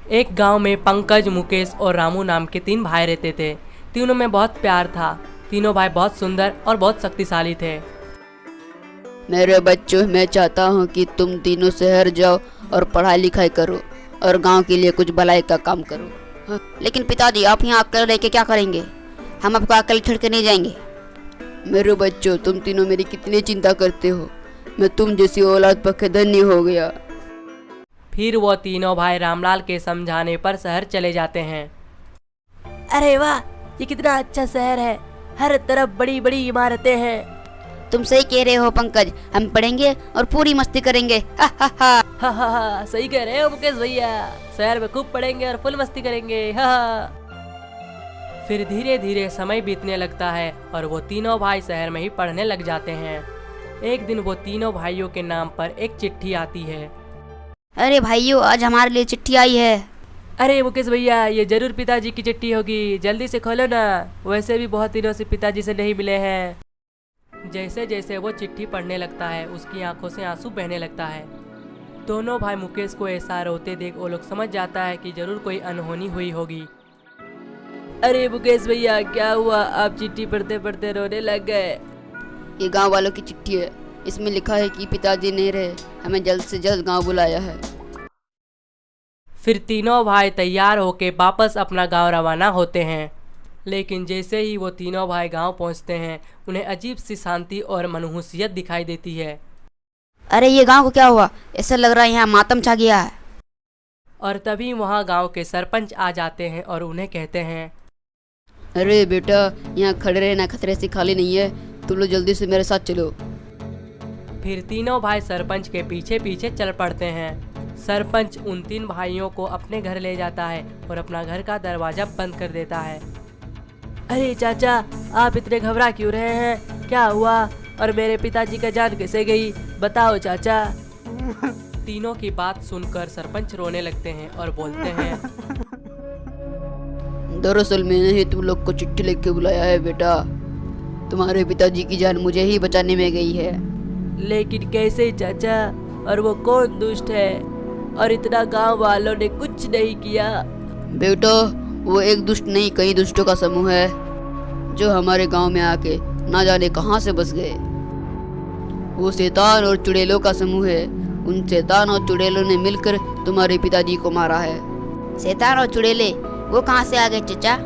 एक गांव में पंकज, मुकेश और रामू नाम के 3 भाई रहते थे। तीनों में बहुत प्यार था। तीनों भाई बहुत सुंदर और बहुत शक्तिशाली थे। मेरे बच्चों, मैं चाहता हूँ कि तुम तीनों शहर जाओ और पढ़ाई लिखाई करो और गांव के लिए कुछ भलाई का काम करो। हाँ। लेकिन पिताजी, आप यहाँ अकेले रह के क्या करेंगे? हम आपको अकेले छोड़ के नहीं जाएंगे। मेरे बच्चों, तुम तीनों मेरी कितनी चिंता करते हो। मैं तुम जैसी औलाद पक्के धन्य हो गया। फिर वो तीनों भाई रामलाल के समझाने पर शहर चले जाते हैं। अरे वाह, ये कितना अच्छा शहर है। हर तरफ बड़ी बड़ी इमारतें हैं। तुम सही कह रहे हो पंकज, हम पढ़ेंगे और पूरी मस्ती करेंगे। हा हा हा। हा, सही कह रहे हो मुकेश भैया। शहर में खूब पढ़ेंगे और फुल मस्ती करेंगे। हा। फिर धीरे धीरे समय बीतने लगता है और वो तीनों भाई शहर में ही पढ़ने लग जाते हैं। एक दिन वो तीनों भाइयों के नाम पर एक चिट्ठी आती है। अरे भाइयों, आज हमारे लिए चिट्ठी आई है। अरे मुकेश भैया, ये जरूर पिताजी की चिट्ठी होगी। जल्दी से खोलो ना। वैसे भी बहुत दिनों से पिताजी से नहीं मिले हैं। जैसे जैसे वो चिट्ठी पढ़ने लगता है, उसकी आंखों से आंसू बहने लगता है। दोनों भाई मुकेश को ऐसा रोते देख वो लोग समझ जाता है कि जरूर कोई अनहोनी हुई होगी। अरे मुकेश भैया, क्या हुआ? आप चिट्ठी पढ़ते पढ़ते रोने लग गए। ये गांव वालों की चिट्ठी है। इसमें लिखा है कि पिताजी नहीं रहे, हमें जल्द से जल्द गांव बुलाया है। फिर तीनों भाई तैयार होके वापस अपना गांव रवाना होते हैं। लेकिन जैसे ही वो तीनों भाई गांव पहुंचते हैं, उन्हें अजीब सी शांति और मनहूसियत दिखाई देती है। अरे ये गांव को क्या हुआ? ऐसा लग रहा है यहाँ मातम छा गया है। और तभी वहां गांव के सरपंच आ जाते हैं और उन्हें कहते हैं, अरे बेटा, यहाँ खड़े रहना खतरे से खाली नहीं है। तुम लोग जल्दी से मेरे साथ चलो। फिर तीनों भाई सरपंच के पीछे पीछे चल पड़ते हैं। सरपंच उन 3 भाइयों को अपने घर ले जाता है और अपना घर का दरवाजा बंद कर देता है। अरे चाचा, आप इतने घबरा क्यों रहे हैं? क्या हुआ? और मेरे पिताजी का जान कैसे गई? बताओ चाचा। तीनों की बात सुनकर सरपंच रोने लगते हैं और बोलते हैं, दरअसल मैंने ही तुम लोग को चिट्ठी लिख के बुलाया है बेटा। तुम्हारे पिताजी की जान मुझे ही बचाने में गई है। लेकिन कैसे चाचा? और वो कौन दुष्ट है? और इतना गांव वालों ने कुछ नहीं किया। बेटा, वो एक दुष्ट नहीं, कई दुष्टों का समूह है जो हमारे गांव में आके ना जाने कहां से बस गए। वो शैतान और चुड़ैलों का समूह है। उन शैतान और चुड़ैलों ने मिलकर तुम्हारे पिताजी को मारा है। शैतान और चुड़ैले वो कहाँ से आ गए चाचा?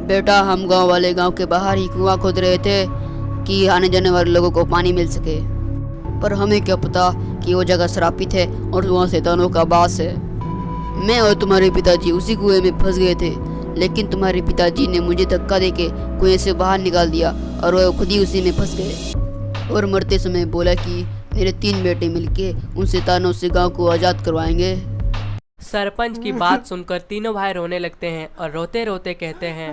बेटा, हम गांव वाले गांव के बाहर ही कुआं खोद रहे थे कि आने जाने वाले लोगों को पानी मिल सके। पर हमें क्या पता कि वो जगह श्रापित है और वहाँ शैतानों का वास है। मैं और तुम्हारे पिताजी उसी कुएं में फंस गए थे, लेकिन तुम्हारे पिताजी ने मुझे धक्का देके कुएं से बाहर निकाल दिया और वो खुद ही उसी में फंस गए। और मरते समय बोला कि मेरे 3 बेटे मिलके उन शैतानों से गांव को आज़ाद करवाएंगे। सरपंच की बात सुनकर तीनों भाई रोने लगते हैं और रोते रोते कहते हैं,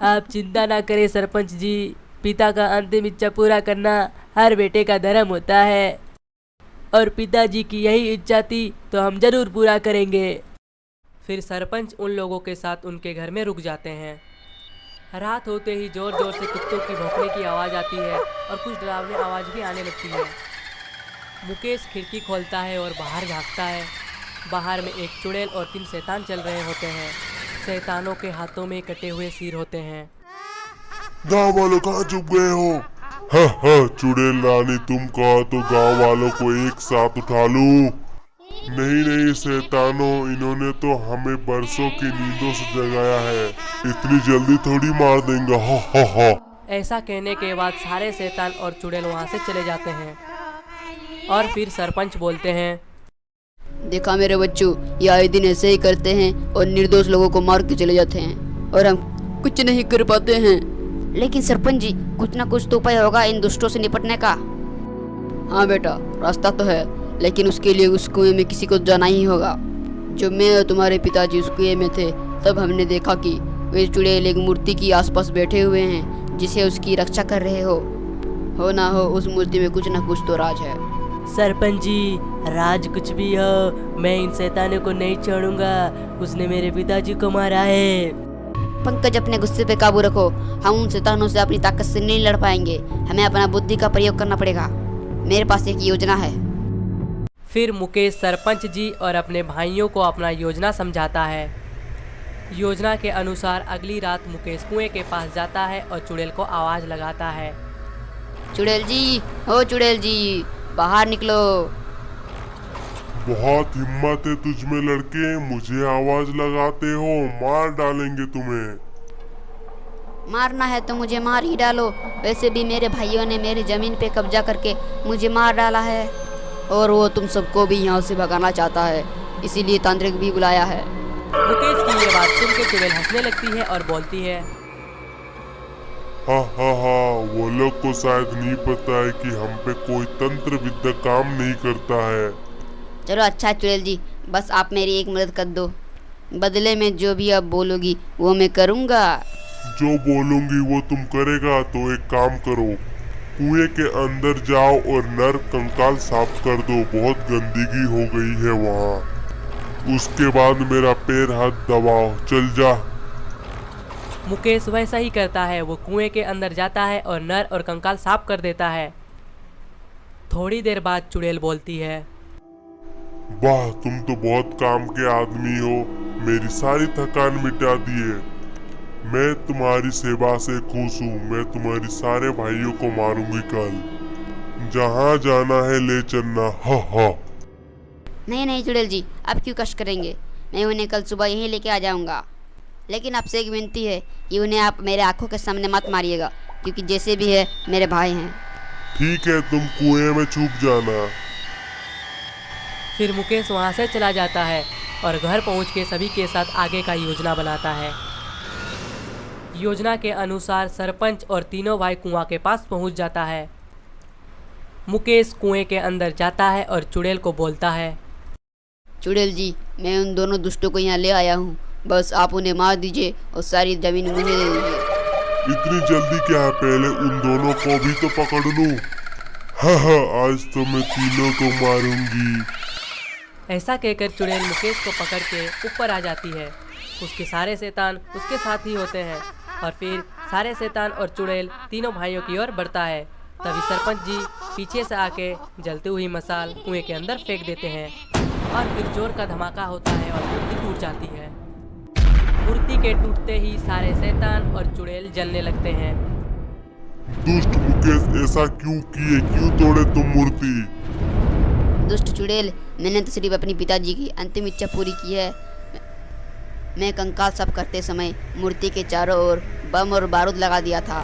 आप चिंता ना करें सरपंच जी। पिता का अंतिम इच्छा पूरा करना हर बेटे का धर्म होता है, और पिताजी की यही इच्छा थी तो हम जरूर पूरा करेंगे। फिर सरपंच उन लोगों के साथ उनके घर में रुक जाते हैं। रात होते ही जोर जोर से कुत्तों की भौंकने की आवाज़ आती है और कुछ डरावनी आवाज़ भी आने लगती है। मुकेश खिड़की खोलता है और बाहर झांकता है। बाहर में एक चुड़ैल और 3 शैतान चल रहे होते हैं। शैतानों के हाथों में कटे हुए सिर होते हैं। गांव वालों कहाँ चुप गए हो? हाँ, चुड़ैल रानी, तुम कहो तो गांव वालों को एक साथ उठा लूं। नहीं शैतानों, इन्होंने तो हमें बरसों की नींदों से जगाया है। इतनी जल्दी थोड़ी मार देंगे। हा। ऐसा कहने के बाद सारे शैतान और चुड़ैल वहाँ से चले जाते हैं। और फिर सरपंच बोलते हैं, देखा मेरे बच्चों, ये आए दिन ऐसे ही करते हैं और निर्दोष लोगों को मार के चले जाते हैं और हम कुछ नहीं कर पाते हैं। लेकिन सरपंच जी, कुछ ना कुछ तो उपाय होगा इन दुष्टों से निपटने का। हाँ बेटा, रास्ता तो है, लेकिन उसके लिए उस कुएं में किसी को जाना ही होगा। जब मैं और तुम्हारे पिताजी उस कुएं में थे, तब हमने देखा कि वे चुड़ैल एक मूर्ति की आसपास बैठे हुए हैं, जिसे उसकी रक्षा कर रहे हो ना हो उस मूर्ति में कुछ ना कुछ तो राज है। सरपंच जी, राज कुछ भी हो, मैं इन शैतानों को नहीं छोड़ूंगा। उसने मेरे पिताजी को मारा है। पंकज, अपने गुस्से पे काबू रखो। हम उन शैतानों से अपनी ताकत से नहीं लड़ पाएंगे। हमें अपना बुद्धि का प्रयोग करना पड़ेगा। मेरे पास एक योजना है। फिर मुकेश सरपंच जी और अपने भाइयों को अपना योजना समझाता है। योजना के अनुसार अगली रात मुकेश कुएं के पास जाता है और चुड़ैल को आवाज़ लगाता है। चुड़ैल जी, हो चुड़ैल जी, बाहर निकलो। बहुत हिम्मत है तुझ में लड़के, मुझे आवाज लगाते हो, मार डालेंगे तुम्हें। मारना है तो मुझे मार ही डालो। वैसे भी मेरे भाइयों ने मेरी जमीन पे कब्जा करके मुझे मार डाला है, और वो तुम सबको भी यहाँ से भगाना चाहता है, इसीलिए तांत्रिक भी बुलाया है। मुकेश की ये बात सुन के चुड़ैल हंसने लगती है और बोलती है, हा हा हा, वो लोग को शायद नहीं पता है कि हम पे कोई तंत्र विद्या काम नहीं करता है। चलो अच्छा चुड़ैल जी, बस आप मेरी एक मदद कर दो। बदले में जो भी आप बोलोगी वो मैं करूँगा। जो बोलूंगी वो तुम करेगा, तो एक काम करो, कुएं के अंदर जाओ और नर कंकाल साफ कर दो, बहुत गंदगी हो गई है वहाँ। उसके बाद मेरा पैर हाथ दबाओ, चल जा। मुकेश वैसा ही करता है। वो कुएं के अंदर जाता है और नर और कंकाल साफ कर देता है। थोड़ी देर बाद चुड़ैल बोलती है, वाह, तुम तो बहुत काम के आदमी हो, मेरी सारी थकान मिटा दिए। मैं तुम्हारी सेवा से खुश हूँ। मैं तुम्हारी सारे भाइयों को मारूंगी कल, जहाँ जाना है ले चलना। हा हा। नहीं नहीं चुड़ैल जी, आप क्यों कष्ट करेंगे, मैं उन्हें कल सुबह यहीं लेके आ जाऊंगा। लेकिन आपसे एक विनती है कि उन्हें आप मेरे आंखों के सामने मत मारिएगा, क्योंकि जैसे भी है मेरे भाई हैं। ठीक है, तुम कुएं में छुप जाना। फिर मुकेश वहाँ से चला जाता है और घर पहुँच के सभी के साथ आगे का योजना बनाता है। योजना के अनुसार सरपंच और तीनों भाई कुआं के पास पहुँच जाता है। मुकेश कुएं के अंदर जाता है और चुड़ैल को बोलता है, चुड़ैल जी, मैं उन दोनों दुष्टों को यहाँ ले आया हूँ, बस आप उन्हें मार दीजिए और सारी जमीन मुझे दे दीजिए। इतनी जल्दी क्या है, पहले उन दोनों को भी तो पकड़ लूं। हाँ हाँ, आज तो मैं तीनों को मारूंगी। ऐसा कहकर चुड़ैल मुकेश को पकड़ के ऊपर आ जाती है। उसके सारे शैतान उसके साथ ही होते हैं और फिर सारे शैतान और चुड़ैल तीनों भाइयों की ओर बढ़ता है। तभी सरपंच जी पीछे से आके जलती हुई मसाल कुएं के अंदर फेंक देते हैं और फिर जोर का धमाका होता है और मूर्ति टूट जाती है। मूर्ति के टूटते ही सारे शैतान और चुड़ैल जलने लगते हैं। दुष्ट मुकेश, ऐसा क्यों किए, क्यों तोड़े तुम मूर्ति? दुष्ट चुड़ैल, मैंने तो सिर्फ अपनी पिताजी की अंतिम इच्छा पूरी की है। मैं कंकाल साफ करते समय मूर्ति के चारों ओर बम और बारूद लगा दिया था।